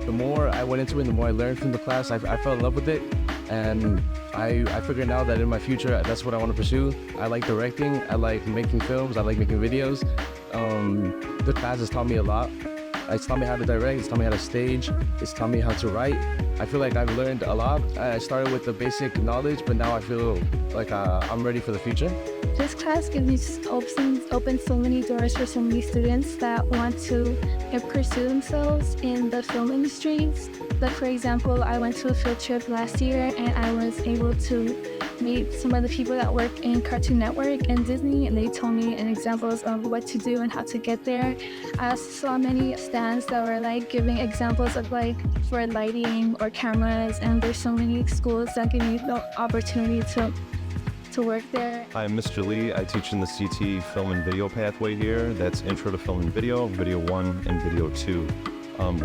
The more I went into it, the more I learned from the class, I fell in love with it. And I figured now that in my future, that's what I want to pursue. I like directing, I like making films, I like making videos. The class has taught me a lot. It's taught me how to direct, it's taught me how to stage, it's taught me how to write. I feel like I've learned a lot. I started with the basic knowledge, but now I feel like I'm ready for the future. This class opens so many doors for so many students that want to pursue themselves in the film industry. Like, for example, I went to a field trip last year and I was able to meet some of the people that work in Cartoon Network and Disney, and they told me examples of what to do and how to get there. I also saw many stands that were like giving examples of like for lighting or cameras, and there's so many schools that give you the opportunity to work there. I'm Mr. Lee. I teach in the CT Film and Video pathway here. That's Intro to Film and Video, Video 1 and Video 2.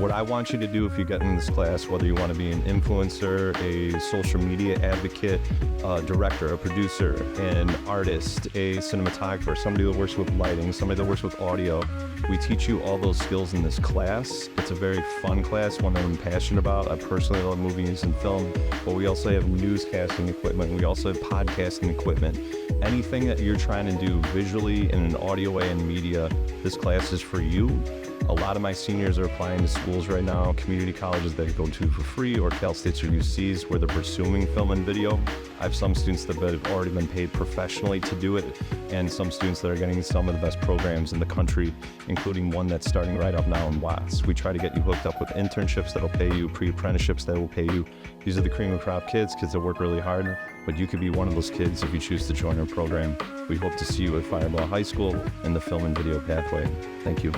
What I want you to do if you get in this class, whether you want to be an influencer, a social media advocate, a director, a producer, an artist, a cinematographer, somebody that works with lighting, somebody that works with audio, we teach you all those skills in this class. It's a very fun class, one that I'm passionate about. I personally love movies and film, but we also have newscasting equipment. We also have podcasting equipment. Anything that you're trying to do visually in an audio way and media, this class is for you. A lot of my seniors are applying to schools right now, community colleges that go to for free, or Cal States or UCs where they're pursuing film and video. I have some students that have already been paid professionally to do it, and some students that are getting some of the best programs in the country, including one that's starting right up now in Watts. We try to get you hooked up with internships that'll pay you, pre-apprenticeships that will pay you. These are the cream of crop kids that work really hard, but you could be one of those kids if you choose to join our program. We hope to see you at Firebaugh High School in the film and video pathway. Thank you.